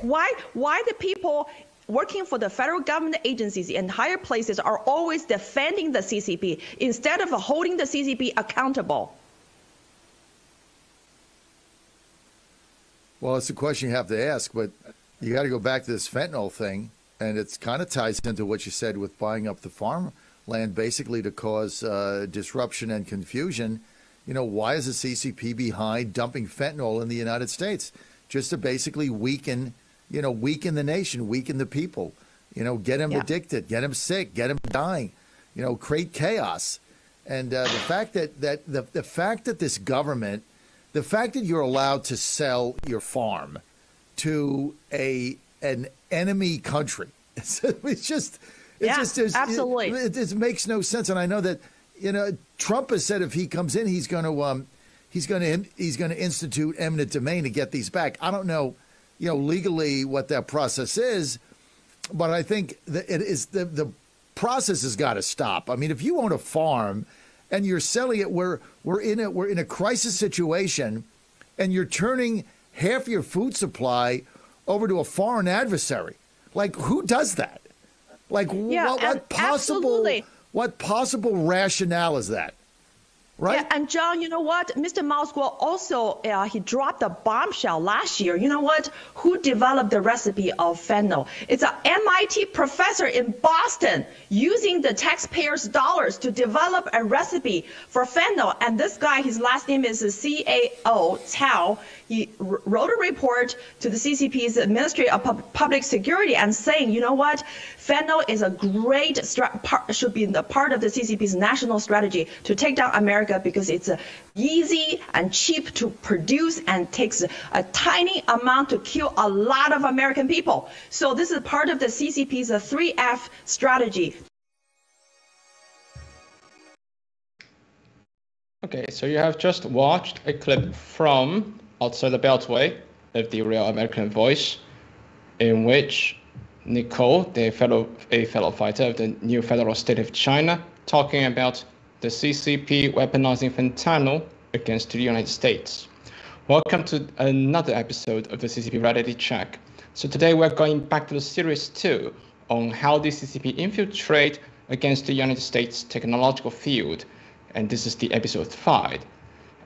why the people working for the federal government agencies in higher places are always defending the CCP instead of holding the CCP accountable? Well, it's a question you have to ask, but you got to go back to this fentanyl thing, and it's kind of ties into what you said with buying up the farmland basically to cause disruption and confusion. You know, why is the CCP behind dumping fentanyl in the United States? Just to basically weaken the nation, weaken the people, get them addicted, get them sick, get them dying, create chaos. And the fact that the fact that this government, the fact that you're allowed to sell your farm to an enemy country, absolutely. It makes no sense. And I know that Trump has said if he comes in, he's going to institute eminent domain to get these back. I don't know, legally what that process is, but I think that it is the process has got to stop. I mean, if you own a farm and you're selling it, we're in a crisis situation, and you're turning half your food supply over to a foreign adversary. Like, who does that? Like, what possible rationale is that? Right. Yeah, and John, you know what? Mr. Mouswell also, he dropped a bombshell last year. You know what? Who developed the recipe of fentanyl? It's an MIT professor in Boston using the taxpayers' dollars to develop a recipe for fentanyl. And this guy, his last name is CAO Cao. He wrote a report to the CCP's Ministry of Public Security and saying, you know what? Fentanyl is a great should be the part of the CCP's national strategy to take down America, because it's easy and cheap to produce and takes a tiny amount to kill a lot of American people. So this is part of the CCP's 3F strategy. Okay, so you have just watched a clip from outside the Beltway of the Real American Voice, in which Nicole, a fellow fighter of the new federal state of China, talking about the CCP weaponizing fentanyl against the United States. Welcome to another episode of the CCP Reality Check. So today we're going back to the series 2 on how the CCP infiltrate against the United States technological field. And this is the episode 5.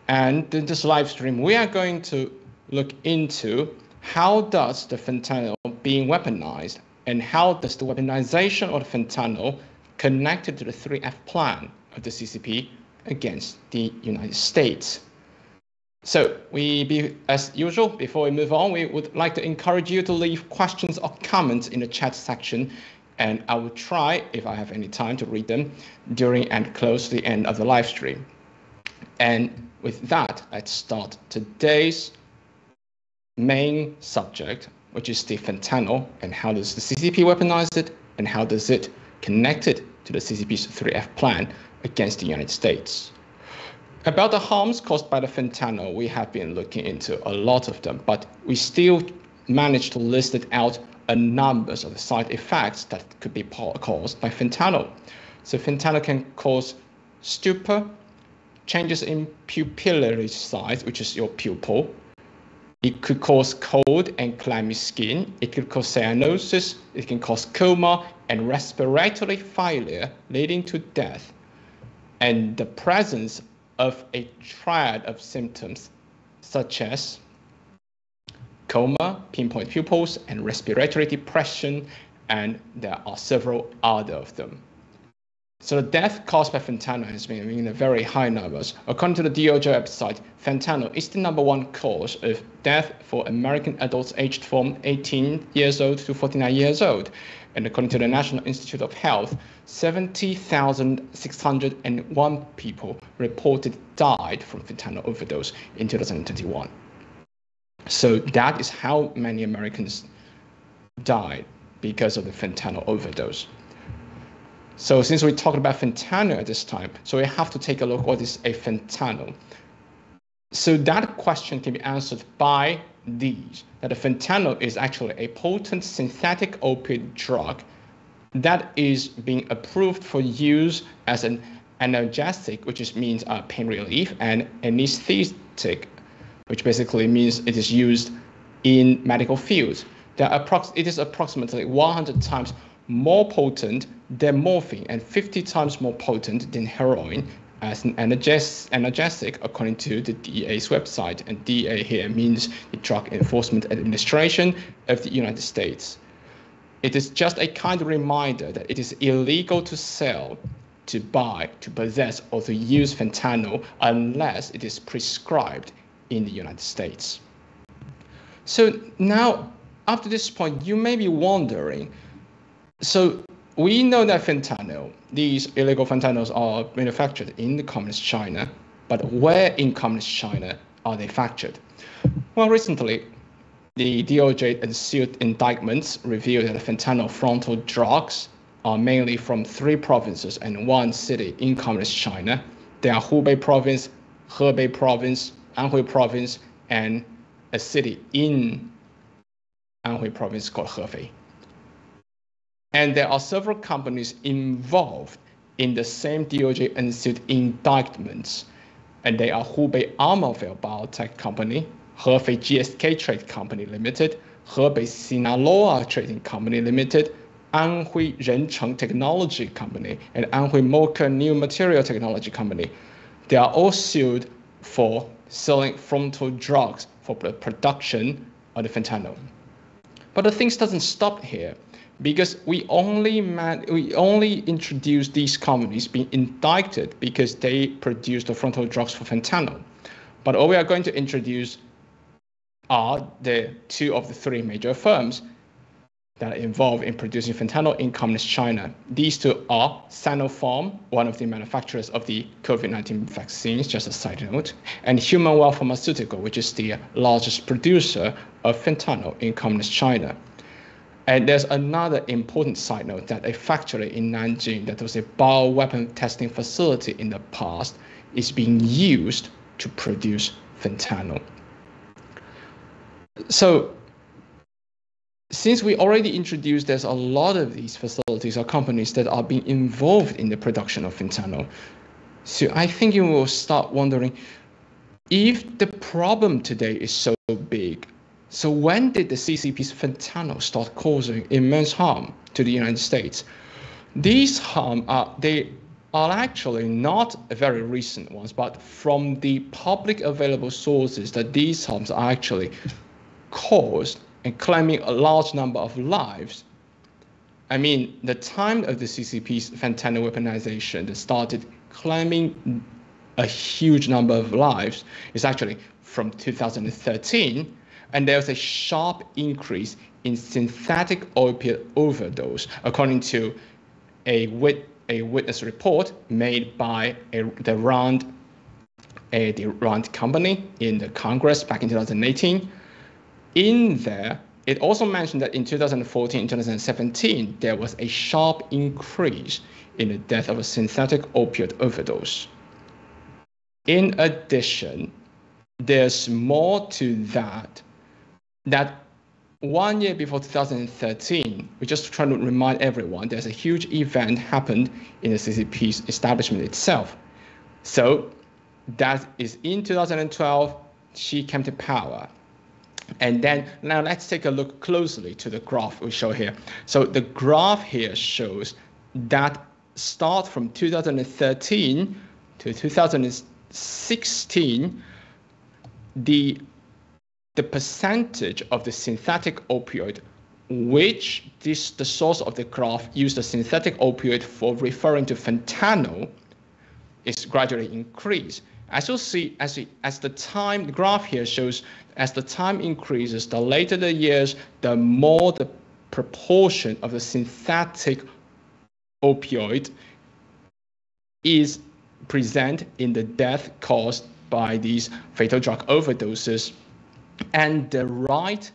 And in this live stream, we are going to look into how does the fentanyl being weaponized, and how does the weaponization of the fentanyl connected to the 3F plan of the CCP against the United States. So as usual, before we move on, we would like to encourage you to leave questions or comments in the chat section, and I will try, if I have any time, to read them during and close to the end of the live stream. And with that, let's start today's main subject, which is the fentanyl, and how does the CCP weaponize it, and how does it connect it to the CCP's 3F plan against the United States. About the harms caused by the fentanyl, we have been looking into a lot of them, but we still managed to list it out a number of the side effects that could be caused by fentanyl. So fentanyl can cause stupor, changes in pupillary size, which is your pupil. It could cause cold and clammy skin. It could cause cyanosis. It can cause coma and respiratory failure, leading to death. And the presence of a triad of symptoms, such as coma, pinpoint pupils, and respiratory depression, and there are several other of them. So the death caused by fentanyl has been in a very high numbers. According to the DOJ website, fentanyl is the #1 cause of death for American adults aged from 18 years old to 49 years old. And according to the National Institute of Health, 70,601 people reported died from fentanyl overdose in 2021. So that is how many Americans died because of the fentanyl overdose. So since we talked about fentanyl at this time, so we have to take a look what is a fentanyl. So that question can be answered by these, that a fentanyl is actually a potent synthetic opioid drug that is being approved for use as an analgesic, which means pain relief, and anesthetic, which basically means it is used in medical fields. It is approximately 100 times more potent than morphine and 50 times more potent than heroin as an analgesic, according to the DEA's website. And DEA here means the Drug Enforcement Administration of the United States. It is just a kind of reminder that it is illegal to sell, to buy, to possess, or to use fentanyl unless it is prescribed in the United States. So now, up to this point, you may be wondering, so we know that fentanyl, these illegal fentanyls are manufactured in the Communist China, but where in Communist China are they factored? Well, recently, the DOJ ensued indictments revealed that fentanyl frontal drugs are mainly from 3 provinces and 1 city in Communist China. They are Hubei province, Hebei province, Anhui province, and a city in Anhui province called Hefei. And there are several companies involved in the same DOJ ensued indictments, and they are Hubei Armaville Biotech Company, Hefei GSK Trade Company Limited, Hebei Sinaloa Trading Company Limited, Anhui Rencheng Technology Company, and Anhui Mocha New Material Technology Company. They are all sued for selling frontal drugs for the production of the fentanyl. But the thing doesn't stop here, because we only introduced these companies being indicted because they produce the frontal drugs for fentanyl. But all we are going to introduce are the 2 of the 3 major firms that are involved in producing fentanyl in Communist China. These 2 are Sinopharm, one of the manufacturers of the COVID-19 vaccines, just a side note, and Humanwell Pharmaceutical, which is the largest producer of fentanyl in Communist China. And there's another important side note, that a factory in Nanjing that was a bioweapon testing facility in the past is being used to produce fentanyl. So since we already introduced, there's a lot of these facilities or companies that are being involved in the production of fentanyl. So I think you will start wondering, if the problem today is so big, so when did the CCP's fentanyl start causing immense harm to the United States? These harm are actually not very recent ones, but from the public available sources that these harms are actually caused and claiming a large number of lives. I mean, the time of the CCP's fentanyl weaponization that started claiming a huge number of lives is actually from 2013, and there's a sharp increase in synthetic opiate overdose, according to a witness report made by the Rand company in the Congress back in 2018. In there, it also mentioned that in 2014 and 2017, there was a sharp increase in the death of a synthetic opiate overdose. In addition, there's more to that 1 year before 2013, we're just trying to remind everyone, there's a huge event happened in the CCP's establishment itself. So that is in 2012, she came to power. And then now let's take a look closely to the graph we show here. So the graph here shows that start from 2013 to 2016, the percentage of the synthetic opioid, which the source of the graph used the synthetic opioid for referring to fentanyl, is gradually increased. As you'll see, as the time, the graph here shows, as the time increases, the later the years, the more the proportion of the synthetic opioid is present in the death caused by these fatal drug overdoses. And the right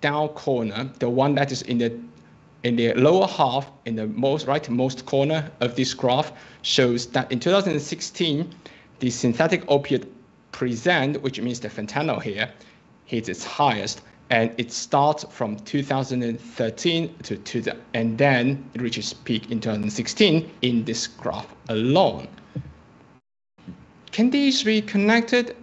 down corner, the one that is in the lower half, in the rightmost corner of this graph, shows that in 2016, the synthetic opiate present, which means the fentanyl here, hits its highest, and it starts from 2013 and then it reaches peak in 2016 in this graph alone. Can these be connected?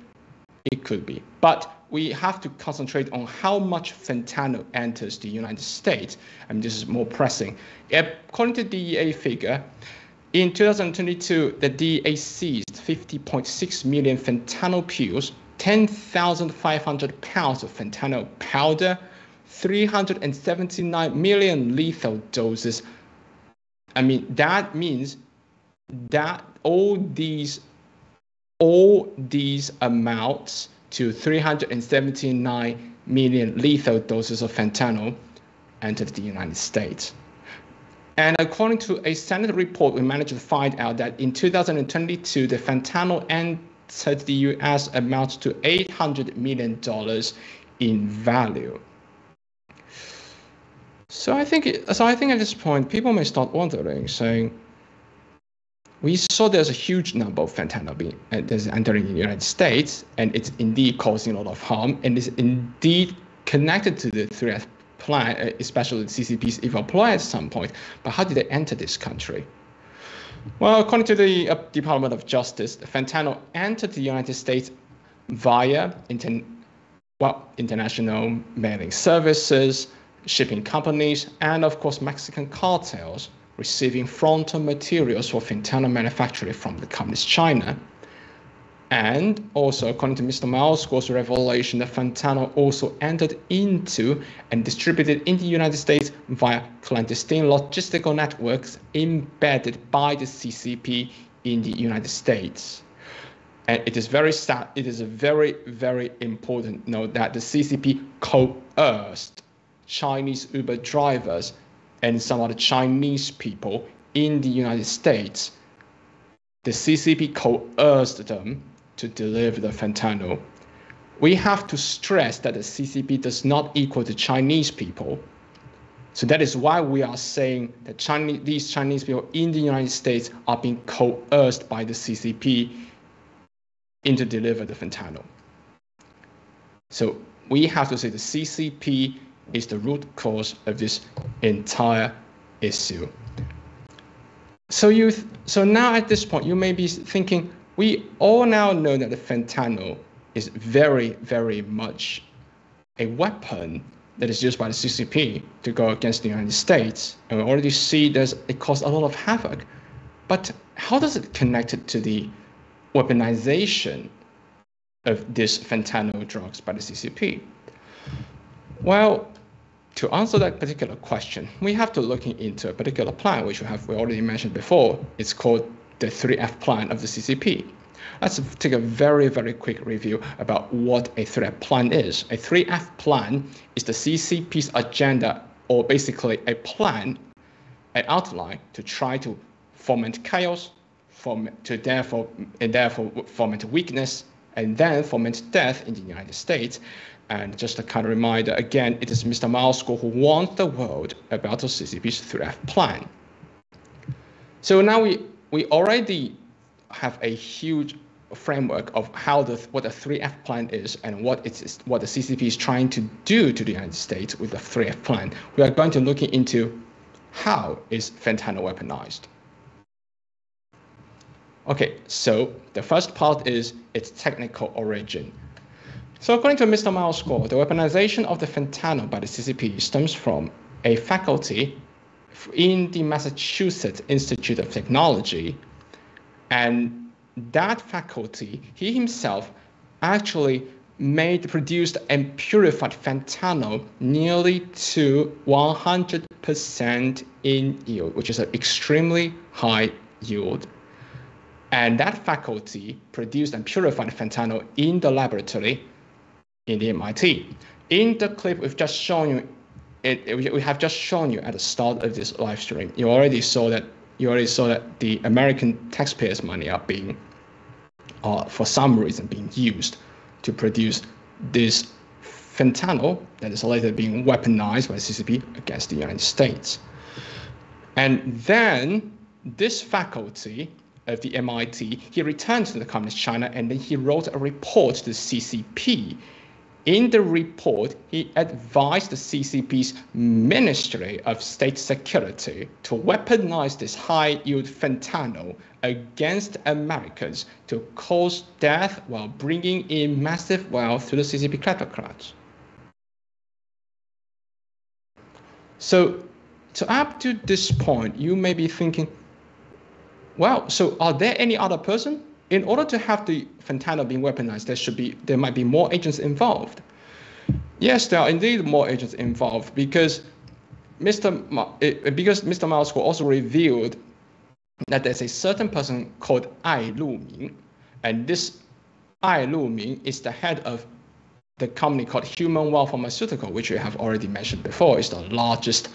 It could be, but we have to concentrate on how much fentanyl enters the United States. I mean, this is more pressing. According to DEA figure, in 2022, the DEA seized 50.6 million fentanyl pills, 10,500 pounds of fentanyl powder, 379 million lethal doses. I mean, that means that all these amounts to 379 million lethal doses of fentanyl entered the United States. And according to a Senate report, we managed to find out that in 2022, the fentanyl entered the US amounts to $800 million in value. So I think at this point, people may start wondering, saying, we saw there's a huge number of fentanyl entering the United States, and it's indeed causing a lot of harm, and is indeed connected to the 3F plan, especially the CCP's evil plan at some point. But how did they enter this country? Well, according to the Department of Justice, the fentanyl entered the United States via international mailing services, shipping companies, and of course Mexican cartels receiving frontal materials for fentanyl manufacturing from the communist China. And also, according to Mr. Malscore's revelation, the fentanyl also entered into and distributed in the United States via clandestine logistical networks embedded by the CCP in the United States. And it is very sad, it is a very, very important note that the CCP coerced Chinese Uber drivers and some other Chinese people in the United States. The CCP coerced them to deliver the fentanyl. We have to stress that the CCP does not equal to Chinese people. So that is why we are saying that these Chinese people in the United States are being coerced by the CCP into deliver the fentanyl. So we have to say the CCP is the root cause of this entire issue. So now at this point, you may be thinking, we all now know that the fentanyl is very, very much a weapon that is used by the CCP to go against the United States. And we already see it causes a lot of havoc. But how does it connect it to the weaponization of these fentanyl drugs by the CCP? Well, to answer that particular question, we have to look into a particular plan, which we already mentioned before. It's called the 3F plan of the CCP. Let's take a very, very quick review about what a 3F plan is. A 3F plan is the CCP's agenda, or basically a plan, an outline to try to foment chaos, therefore foment weakness, and then foment death in the United States. And just a kind of reminder, again, it is Mr. Malscore who warned the world about the CCP's 3F plan. So now we already have a huge framework of what the 3F plan is and what the CCP is trying to do to the United States with the 3F plan. We are going to look into how is fentanyl weaponized. Okay, so the first part is its technical origin. So according to Mr. Malscore, the weaponization of the fentanyl by the CCP stems from a faculty in the Massachusetts Institute of Technology. And that faculty, he himself actually produced and purified fentanyl nearly to 100% in yield, which is an extremely high yield. And that faculty produced and purified fentanyl in the laboratory in the MIT. In the clip we've just shown you, we have just shown you at the start of this live stream, you already saw that the American taxpayers' money are being, for some reason, being used to produce this fentanyl that is later being weaponized by the CCP against the United States. And then this faculty of the MIT, he returned to the communist China, and then he wrote a report to the CCP In the report, he advised the CCP's Ministry of State Security to weaponize this high-yield fentanyl against Americans to cause death while bringing in massive wealth to the CCP Kleptocrats. So up to this point, you may be thinking, well, so are there any other person? In order to have the fentanyl being weaponized, there might be more agents involved. Yes, there are indeed more agents involved because Mr. Mouse also revealed that there's a certain person called Luming, and this Luming is the head of the company called Humanwell Pharmaceutical, which we have already mentioned before, is the largest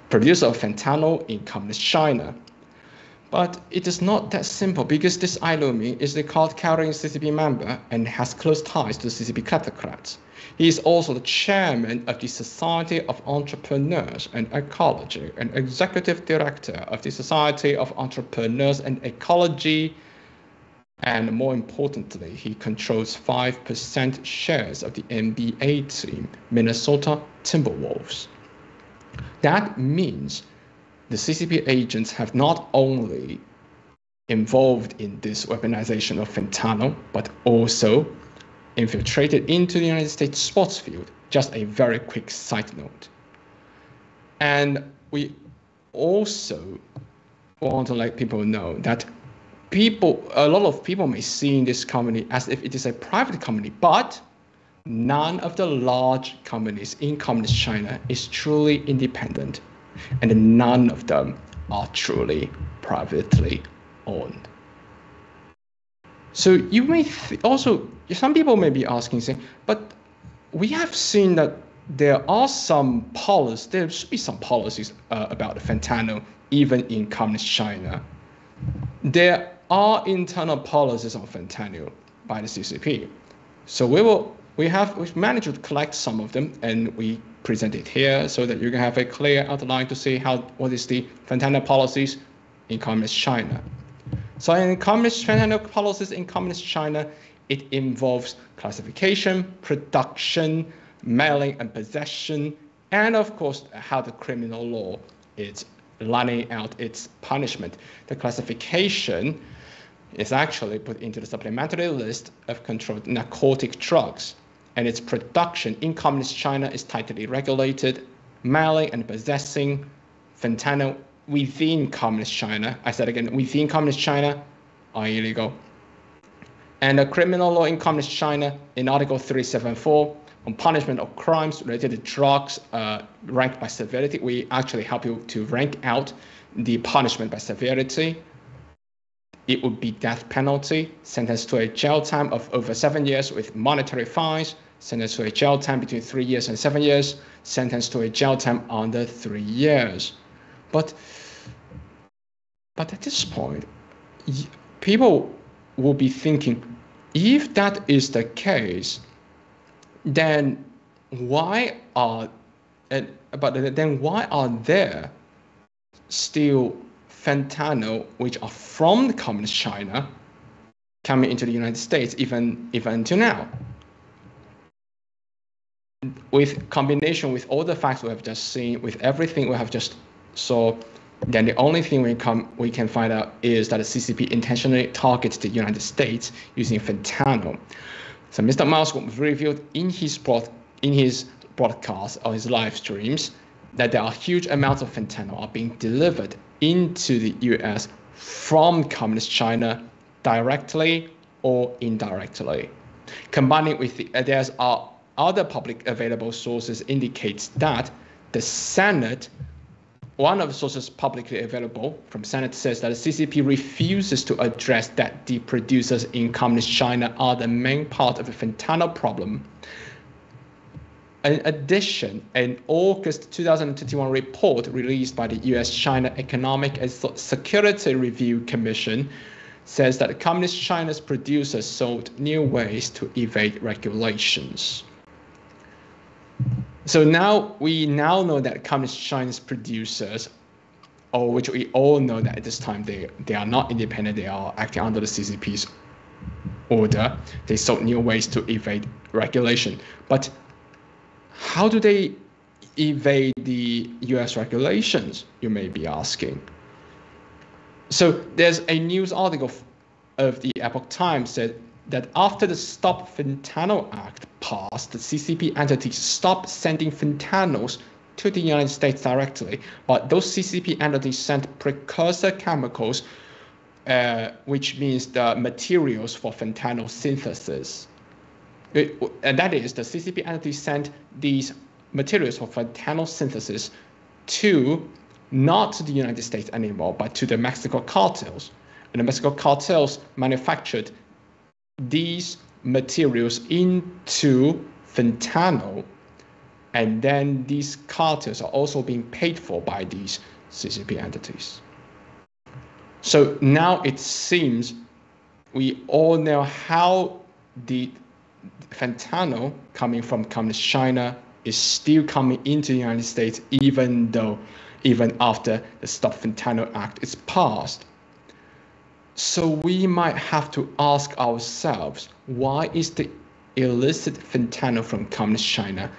producer of fentanyl in communist China. But it is not that simple because this Luming is the card-carrying CCP member and has close ties to the CCP Kleptocrats. He is also the chairman of the Society of Entrepreneurs and Ecology and executive director of the Society of Entrepreneurs and Ecology. And more importantly, he controls 5% shares of the NBA team, Minnesota Timberwolves. That means the CCP agents have not only involved in this weaponization of fentanyl, but also infiltrated into the United States sports field. Just a very quick side note. And we also want to let people know that a lot of people may see this company as if it is a private company, but none of the large companies in communist China is truly independent, and none of them are truly privately owned. So you may also, some people may be asking, saying, but we have seen that there should be some policies about the fentanyl, even in communist China. There are internal policies on fentanyl by the CCP. So we've managed to collect some of them, and we present it here so that you can have a clear outline to see what is the fentanyl policies in communist China. So in fentanyl policies in communist China, it involves classification, production, mailing and possession, and of course how the criminal law is lining out its punishment. The classification is actually put into the supplementary list of controlled narcotic drugs, and its production in communist China is tightly regulated. Mailing and possessing fentanyl within communist China, I said again, within communist China, are illegal. And the criminal law in communist China, in Article 374, on punishment of crimes related to drugs ranked by severity, we actually help you to rank out the punishment by severity. It would be death penalty, sentenced to a jail time of over 7 years with monetary fines, sentenced to a jail time between 3 years and 7 years, sentenced to a jail time under 3 years. But at this point, people will be thinking, if that is the case, then why are there still fentanyl which are from the communist China coming into the United States even until now? With combination with all the facts we have just seen, with everything we have just saw, then the only thing we can find out is that the CCP intentionally targets the United States using fentanyl. So Mr. Mouse revealed in his broadcast or his live streams that there are huge amounts of fentanyl are being delivered into the US from communist China directly or indirectly. Combining with there's other public available sources indicates that the Senate, one of the sources publicly available from Senate says that the CCP refuses to address that the producers in communist China are the main part of the fentanyl problem. In addition, an August 2021 report released by the US-China Economic and Security Review Commission says that communist China's producers sought new ways to evade regulations. So we now know that communist China's producers, or which we all know that at this time they are not independent, they are acting under the CCP's order, they sought new ways to evade regulation. But how do they evade the US regulations, you may be asking? So there's a news article of the Epoch Times said that after the Stop Fentanyl Act passed, the CCP entities stopped sending fentanyls to the United States directly, but those CCP entities sent precursor chemicals, which means the materials for fentanyl synthesis. And that is, the CCP entities sent these materials for fentanyl synthesis to not to the United States anymore, but to the Mexico cartels. And the Mexico cartels manufactured these materials into fentanyl, and then these cartels are also being paid for by these CCP entities. So now it seems we all know how the fentanyl coming from Communist China is still coming into the United States, even after the Stop Fentanyl Act is passed. So we might have to ask ourselves, why is the illicit fentanyl from Communist China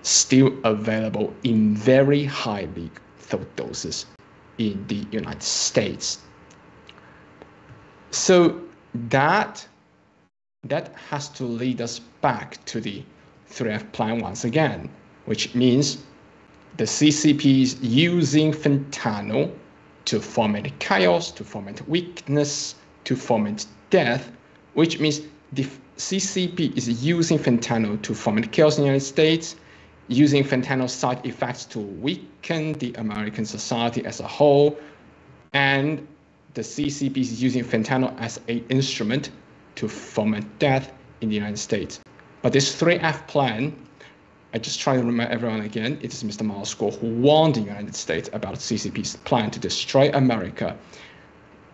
still available in very high lethal doses in the United States? So that has to lead us back to the 3F plan once again, which means the CCPs using fentanyl to foment chaos, to foment weakness, to foment death, which means the CCP is using fentanyl to foment chaos in the United States, using fentanyl side effects to weaken the American society as a whole, and the CCP is using fentanyl as an instrument to foment death in the United States. But this 3F plan, I just try to remind everyone again, it is Mr. Miles Gore who warned the United States about CCP's plan to destroy America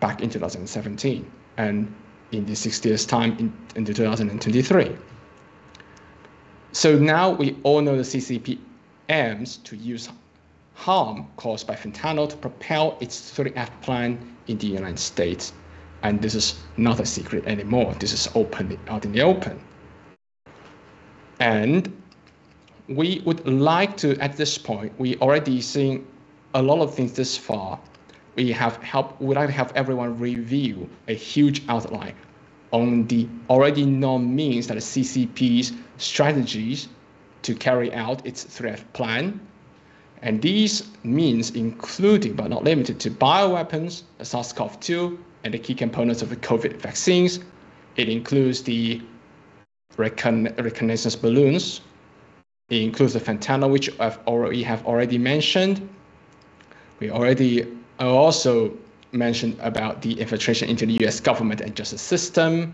back in 2017 and in the 6 years' time into 2023. So now we all know the CCP aims to use harm caused by fentanyl to propel its 3F plan in the United States. And this is not a secret anymore. This is open out in the open. And we would like to, at this point, we already seeing a lot of things this far. We'd like to have everyone review a huge outline on the already known means that the CCP's strategies to carry out its 3F plan. And these means including, but not limited to, bioweapons, the SARS-CoV-2, and the key components of the COVID vaccines. It includes the reconnaissance balloons. It includes the fentanyl, which we have already mentioned. We also mentioned about the infiltration into the US government and justice system.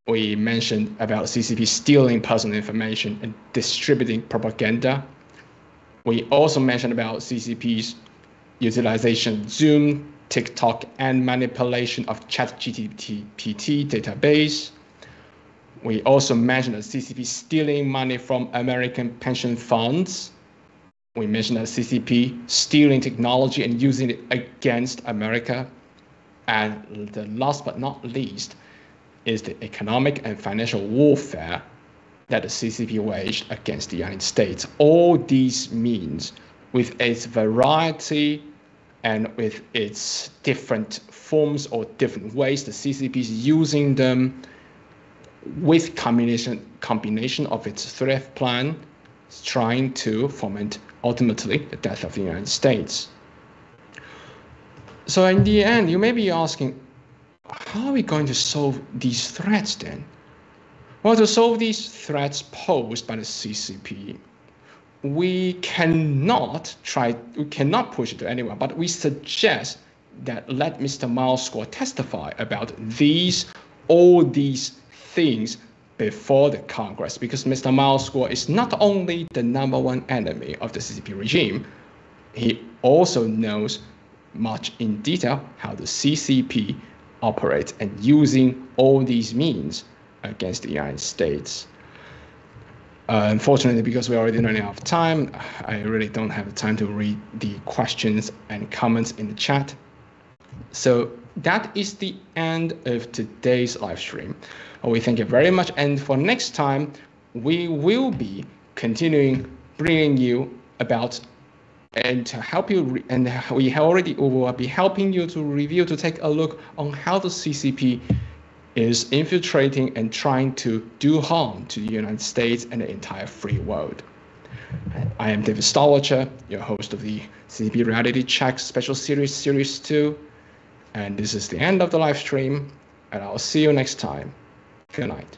We mentioned about CCP stealing personal information and distributing propaganda. We also mentioned about CCP's utilization of Zoom, TikTok, and manipulation of ChatGPT database. We also mentioned that CCP stealing money from American pension funds. We mentioned that CCP stealing technology and using it against America. And the last but not least is the economic and financial warfare that the CCP waged against the United States. All these means, with its variety and with its different forms or different ways, the CCP is using them with combination of its 3F plan, trying to foment ultimately the death of the United States. So in the end, you may be asking, how are we going to solve these threats then? Well, to solve these threats posed by the CCP, we cannot push it to anyone, but we suggest that let Mr. Miles Gore testify about all these things before the Congress, because Mr. Miles Gore is not only the #1 enemy of the CCP regime, he also knows much in detail how the CCP operates and using all these means against the United States. Unfortunately, because we're already running out of time, I really don't have the time to read the questions and comments in the chat. So that is the end of today's live stream. We thank you very much, and for next time, we will be continuing bringing you about and to help you, we will be helping you to review, to take a look on how the CCP is infiltrating and trying to do harm to the United States and the entire free world. I am David Starwatcher, your host of the CCP Reality Check Special Series, Series 2, and this is the end of the live stream, and I'll see you next time. Good night.